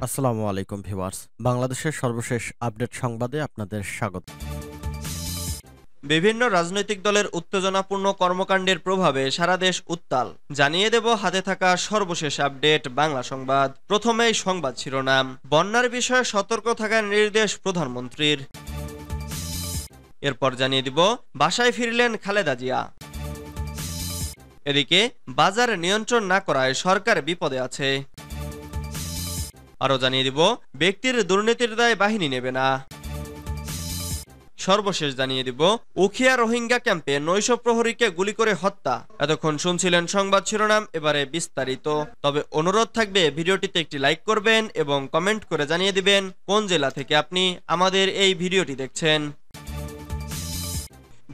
আসসালামু আলাইকুম ভিউয়ার্স। বাংলাদেশের সর্বশেষ আপডেট সংবাদে আপনাদের স্বাগত। বিভিন্ন রাজনৈতিক দলের উত্তেজনাপূর্ণ কর্মকাণ্ডের প্রভাবে সারা দেশ উত্তাল। জানিয়ে দেব হাতে থাকা সর্বশেষ আপডেট বাংলা সংবাদ। প্রথমেই সংবাদ শিরোনাম। বন্যার বিষয়ে সতর্ক থাকার নির্দেশ প্রধানমন্ত্রীর। এরপর জানিয়ে দিব বাসায় ফিরলেন খালেদা জিয়া। এদিকে বাজার নিয়ন্ত্রণ না করায় সরকার বিপদে আছে। আরও জানিয়ে দিব ব্যক্তির দুর্নীতির দায় বাহিনী নেবে না। সর্বশেষ জানিয়ে দিব উখিয়া রোহিঙ্গা ক্যাম্পে ৯০০ প্রহরীকে গুলি করে হত্যা। এতক্ষণ শুনছিলেন সংবাদ শিরোনাম, এবারে বিস্তারিত। তবে অনুরোধ থাকবে ভিডিওটিতে একটি লাইক করবেন এবং কমেন্ট করে জানিয়ে দিবেন কোন জেলা থেকে আপনি আমাদের এই ভিডিওটি দেখছেন।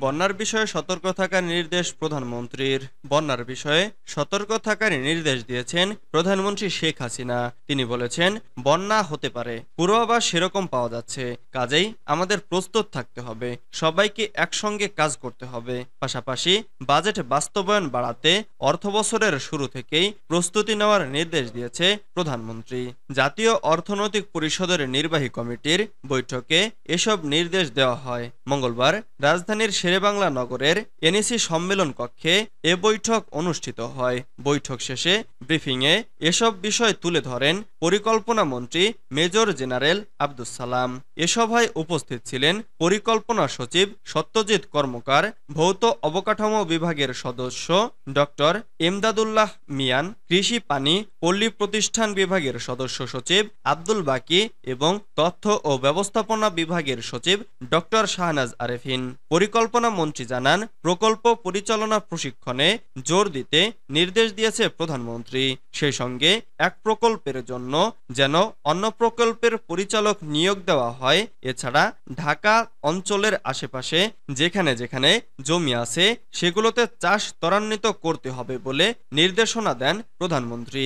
বন্যার বিষয়ে সতর্ক থাকার নির্দেশ প্রধানমন্ত্রীর। বন্যার বিষয়ে সতর্ক থাকার নির্দেশ দিয়েছেন প্রধানমন্ত্রী শেখ হাসিনা। তিনি বলেছেন, বন্যা হতে পারে, পূর্বাভাস সেরকম পাওয়া যাচ্ছে, কাজেই আমাদের প্রস্তুত থাকতে হবে, সবাইকে একসঙ্গে কাজ করতে হবে। পাশাপাশি বাজেট বাস্তবায়ন বাড়াতে অর্থবছরের শুরু থেকেই প্রস্তুতি নেওয়ার নির্দেশ দিয়েছে প্রধানমন্ত্রী। জাতীয় অর্থনৈতিক পরিষদের নির্বাহী কমিটির বৈঠকে এসব নির্দেশ দেওয়া হয়। মঙ্গলবার রাজধানীর শেরেবাংলা নগরের এনইসি সম্মেলন কক্ষে এ বৈঠক অনুষ্ঠিত হয়। বৈঠক শেষে ব্রিফিংয়ে এসব বিষয় তুলে ধরেন পরিকল্পনা মন্ত্রী মেজর জেনারেল আব্দুস সালাম। এ সভায় উপস্থিত ছিলেন পরিকল্পনা সচিব সত্যজিৎ কর্মকার, ভৌত অবকাঠামো বিভাগের সদস্য ডক্টর এমদাদুল্লাহ মিয়ান, কৃষি পানি পল্লী প্রতিষ্ঠান বিভাগের সদস্য সচিব আব্দুল বাকি এবং তথ্য ও ব্যবস্থাপনা বিভাগের সচিব ডক্টর শাহনাজ আরেফিন। পরিকল্পনা মন্ত্রী জানান, প্রকল্প পরিচালনা প্রশিক্ষণে জোর দিতে নির্দেশ দিয়েছে প্রধানমন্ত্রী। সেই সঙ্গে এক প্রকল্পের জন্য যেন অন্য প্রকল্পের পরিচালক নিয়োগ দেওয়া হয়। এছাড়া ঢাকা অঞ্চলের আশেপাশে যেখানে যেখানে জমি আছে সেগুলোতে চাষ ত্বরান্বিত করতে হবে বলে নির্দেশনা দেন প্রধানমন্ত্রী।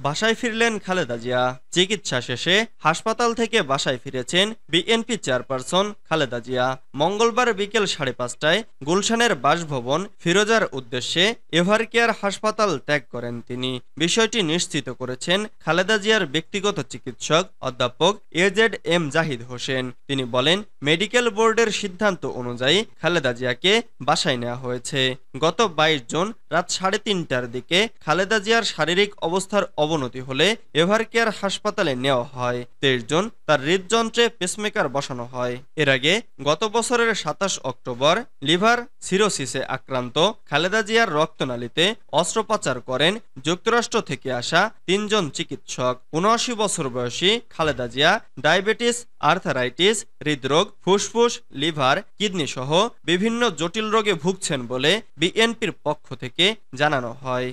বাসায় ফিরলেন খালেদা জিয়া। চিকিৎসা শেষে হাসপাতাল থেকে বাসায় ফিরেছেন বিএনপি চেয়ারপারসন খালেদা জিয়া। মঙ্গলবার বিকেল 5:30টায় গুলশানের বাসভবন ফিরোজার উদ্দেশ্যে এভারকেয়ার হাসপাতাল ত্যাগ করেন তিনি। বিষয়টি নিশ্চিত করেছেন খালেদা জিয়ার ব্যক্তিগত চিকিৎসক অধ্যাপক এজেড জাহিদ হোসেন। তিনি বলেন, মেডিকেল বোর্ডের সিদ্ধান্ত অনুযায়ী খালেদা জিয়াকে বাসায় নেওয়া হয়েছে। গত 22 জুন রাত 3:30টার দিকে খালেদা জিয়ার শারীরিক অবস্থার অবনতি হলে এভারকেয়ার হাসপাতালে নেওয়া হয়। 23 জুন তার হৃদযন্ত্রে পেসমেকার বসানো হয়। এর আগে গত বছরের 27 অক্টোবর লিভার সিরোসিসে আক্রান্ত খালেদা জিয়ার রক্তনালীতে অস্ত্রোপচার করেন যুক্তরাষ্ট্র থেকে আসা 3 জন চিকিৎসক। 79 বছর বয়সী খালেদা জিয়া ডায়াবেটিস, আর্থারাইটিস, হৃদরোগ, ফুসফুস, লিভার, কিডনি সহ বিভিন্ন জটিল রোগে ভুগছেন বলে বিএনপির পক্ষ থেকে জানানো হয়।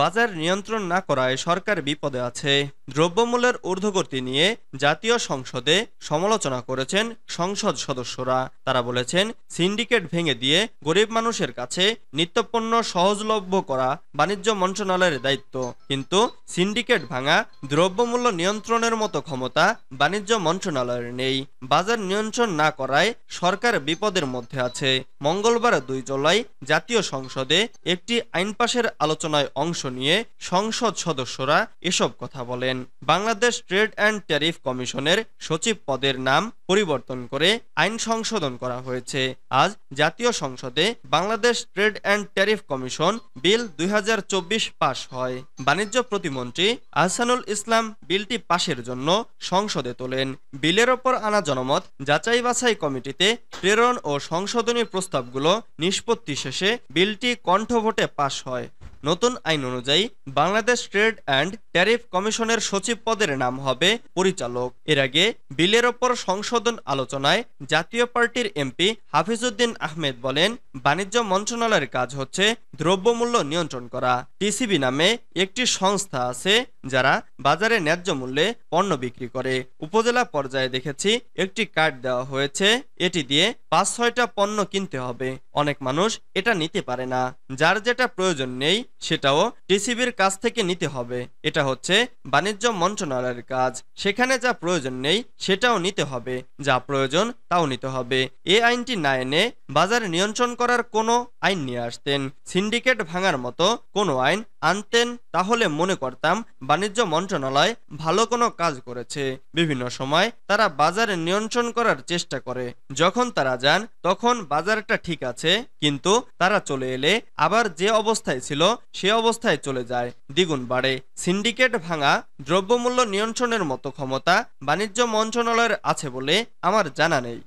বাজার নিয়ন্ত্রণ না করায় সরকার বিপদে আছে। দ্রব্যমূল্যের ঊর্ধ্বগতি নিয়ে জাতীয় সংসদে সমালোচনা করেছেন সংসদ সদস্যরা। তারা বলেছেন, সিন্ডিকেট ভেঙে দিয়ে গরিব মানুষের কাছে নিত্যপণ্য সহজলভ্য করা বাণিজ্য মন্ত্রণালয়ের দায়িত্ব, কিন্তু সিন্ডিকেট ভাঙা, দ্রব্যমূল্য নিয়ন্ত্রণের মতো ক্ষমতা বাণিজ্য মন্ত্রণালয়ের নেই। বাজার নিয়ন্ত্রণ না করায় সরকার বিপদের মধ্যে আছে। মঙ্গলবার 2 জুলাই জাতীয় সংসদে একটি আইন পাশের আলোচনায় অংশ নিয়ে সংসদ সদস্যরা এসব কথা বলেন। বাংলাদেশ ট্রেড অ্যান্ড ট্যারিফ কমিশনের সচিব পদের নাম পরিবর্তন করে আইন সংশোধন করা হয়েছে। আজ জাতীয় সংসদে Bangladesh trade and tariff commission bill 2024 পাশ হয়। বাণিজ্য প্রতিমন্ত্রী আহসানুল ইসলাম বিলটি পাশের জন্য সংসদে তোলেন। বিলের ওপর আনা জনমত যাচাই বাছাই কমিটিতে প্রেরণ ও সংশোধনী প্রস্তাবগুলো নিষ্পত্তি শেষে বিলটি কণ্ঠভোটে পাশ হয়। নতুন আইন অনুযায়ী বাংলাদেশ ট্রেড অ্যান্ড ট্যারিফ কমিশনের সচিব পদের নাম হবে পরিচালক। এর আগে বিলের ওপর সংশোধন আলোচনায় জাতীয় পার্টির এমপি হাফিজউদ্দিন আহমেদ বলেন, বাণিজ্য মন্ত্রণালয়ের কাজ হচ্ছে দ্রব্যমূল্য নিয়ন্ত্রণ করা। টিসিবি নামে একটি সংস্থা আছে যারা বাজারে ন্যায্য মূল্যে পণ্য বিক্রি করে। উপজেলা পর্যায়ে দেখেছি একটি কার্ড দেওয়া হয়েছে, এটি দিয়ে 5-6টা পণ্য কিনতে হবে। অনেক মানুষ এটা নিতে পারে না, যার যেটা প্রয়োজন নেই সেটাও টিসিবির কাছ থেকে নিতে হবে। এটা হচ্ছে বাণিজ্য মন্ত্রণালয়ের কাজ। সেখানে যা প্রয়োজন নেই সেটাও নিতে হবে, যা প্রয়োজন তাও নিতে হবে। এই আইনটি না এনে বাজার নিয়ন্ত্রণ করার কোনো আইন নিয়ে আসতেন। সিন্ডিকেট ভাঙার মতো কোনো আইন আনতেন তাহলে মনে করতাম বাণিজ্য মন্ত্রণালয় ভালো কোনো কাজ করেছে। বিভিন্ন সময় তারা বাজার নিয়ন্ত্রণ করার চেষ্টা করে, যখন তারা যান তখন বাজারটা ঠিক আছে, কিন্তু তারা চলে এলে আবার যে অবস্থায় ছিল সে অবস্থায় চলে যায়, দ্বিগুণ বাড়ে। সিন্ডিকেট ভাঙা, দ্রব্যমূল্য নিয়ন্ত্রণের মতো ক্ষমতা বাণিজ্য মন্ত্রণালয়ের আছে বলে আমার জানা নেই।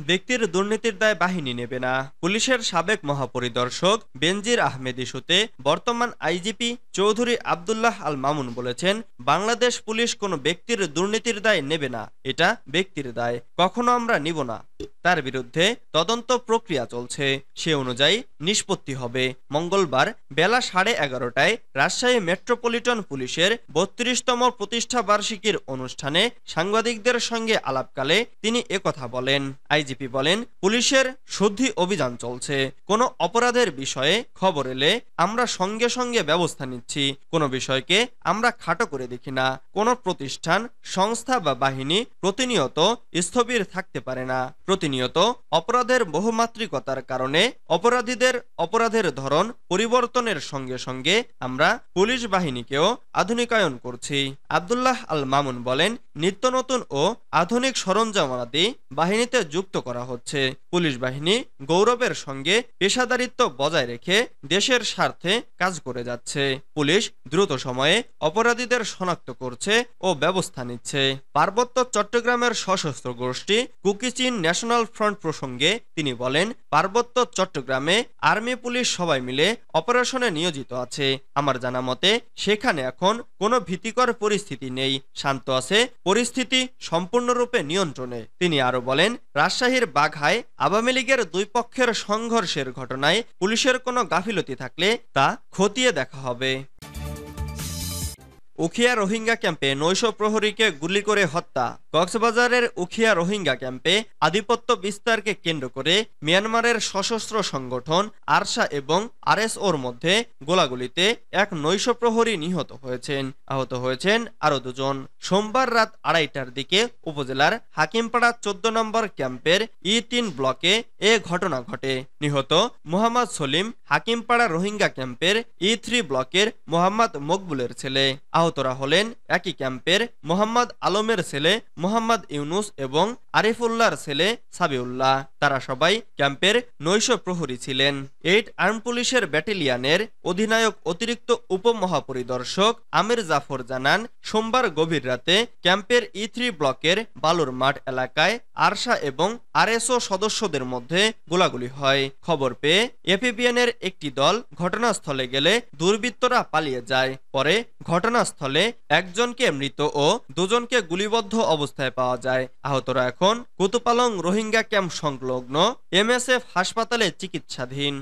ব্যক্তির দুর্নীতির দায় বাহিনী নেবে না। পুলিশের সাবেক মহাপরিদর্শক বেনজির আহমেদ ইস্যুতে বর্তমান আইজিপি চৌধুরী আব্দুল্লাহ আল মামুন বলেছেন, বাংলাদেশ পুলিশ কোনো ব্যক্তির দুর্নীতির দায় নেবে না, এটা ব্যক্তির দায়, কখনো আমরা নিব না। তার বিরুদ্ধে তদন্ত প্রক্রিয়া চলছে, সে অনুযায়ী নিষ্পত্তি হবে। মঙ্গলবার বেলা 11:30টায় রাজশাহী মেট্রোপলিটন পুলিশের 32তম প্রতিষ্ঠা বার্ষিকীর অনুষ্ঠানে সাংবাদিকদের সঙ্গে আলাপকালে তিনি একথা বলেন। আইজিপি বলেন, পুলিশের শুদ্ধি অভিযান চলছে, কোনো অপরাধের বিষয়ে খবর এলে আমরা সঙ্গে সঙ্গে ব্যবস্থা নিচ্ছি, কোনো বিষয়কে আমরা খাটো করে দেখি না। কোনো প্রতিষ্ঠান, সংস্থা বা বাহিনী প্রতিনিয়ত স্থবির থাকতে পারে না। প্রতিনিয়ত অপরাধের বহুমাত্রিকতার কারণে অপরাধীদের অপরাধের ধরন পরিবর্তনের সঙ্গে সঙ্গে আমরা পুলিশ বাহিনীকেও আধুনিকায়ন করছি। আব্দুল্লাহ আল মামুন বলেন, নিত্য নতুন ও আধুনিক সরঞ্জামাদি বাহিনীতে যুক্ত করা হচ্ছে। পুলিশ বাহিনী গৌরবের সঙ্গে পেশাদারিত্ব বজায় রেখে দেশের স্বার্থে কাজ করে যাচ্ছে। পুলিশ দ্রুত সময়ে অপরাধীদের শনাক্ত করছে ও ব্যবস্থা নিচ্ছে। পার্বত্য চট্টগ্রামের সশস্ত্র গোষ্ঠী কুকিচিন ন্যাশনাল ফ্রন্ট প্রসঙ্গে তিনি বলেন, পার্বত্য চট্টগ্রামে আর্মি পুলিশ সবাই মিলে অপারেশনে নিয়োজিত আছে। আমার জানা মতে সেখানে এখন কোনো ভীতিকর পরিস্থিতি নেই, শান্ত আছে, পরিস্থিতি সম্পূর্ণরূপে নিয়ন্ত্রণে। তিনি আরো বলেন, রাজশাহীর বাঘায় আওয়ামী লীগের দুই পক্ষের সংঘর্ষের ঘটনায় পুলিশের কোনো গাফিলতি থাকলে তা খতিয়ে দেখা হবে। উখিয়া রোহিঙ্গা ক্যাম্পে নৈশ প্রহরীকে গুলি করে হত্যা। কক্সবাজারের উখিয়া রোহিঙ্গা ক্যাম্পে আধিপত্য বিস্তারকে কেন্দ্র করে মিয়ানমারের সশস্ত্র সংগঠন আরসা এবং আরএসওর মধ্যে গোলাগুলিতে এক নৈশ প্রহরী নিহত হয়েছেন। আহত হয়েছেন আরো দুজন। সোমবার রাত 2:30টার দিকে উপজেলার হাকিমপাড়া 14 নম্বর ক্যাম্পের E3 ব্লকে এ ঘটনা ঘটে। নিহত মোহাম্মদ সলিম হাকিমপাড়া রোহিঙ্গা ক্যাম্পের E3 ব্লকের মোহাম্মদ মকবুলের ছেলে। আহতরা হলেন একই ক্যাম্পের মোহাম্মদ আলমের ছেলে মোহাম্মদ ইউনুস এবং আরিফুল্লাহর ছেলে সাবিউল্লাহ। তারা সবাই ক্যাম্পের নৈশ প্রহরী ছিলেন। 8 আর্ম পুলিশের ব্যাটালিয়নের অধিনায়ক অতিরিক্ত উপমহাপরিদর্শক আমির জাফর জানান, সোমবার গভীর রাতে ক্যাম্পের E3 ব্লকের বালুর মাঠ এলাকায় আরসা এবং আরএসও সদস্যদের মধ্যে গোলাগুলি হয়। খবর পেয়ে এপিবিএনের একটি দল ঘটনাস্থলে গেলে দুর্বৃত্তরা পালিয়ে যায়। পরে ঘটনাস্থলে একজনকে মৃত ও দুজনকে গুলিবদ্ধ অবস্থায় পাওয়া যায়। আহতরা এখন কুতুপালং রোহিঙ্গা ক্যাম্প সংলগ্ন MSF হাসপাতালে চিকিৎসাধীন।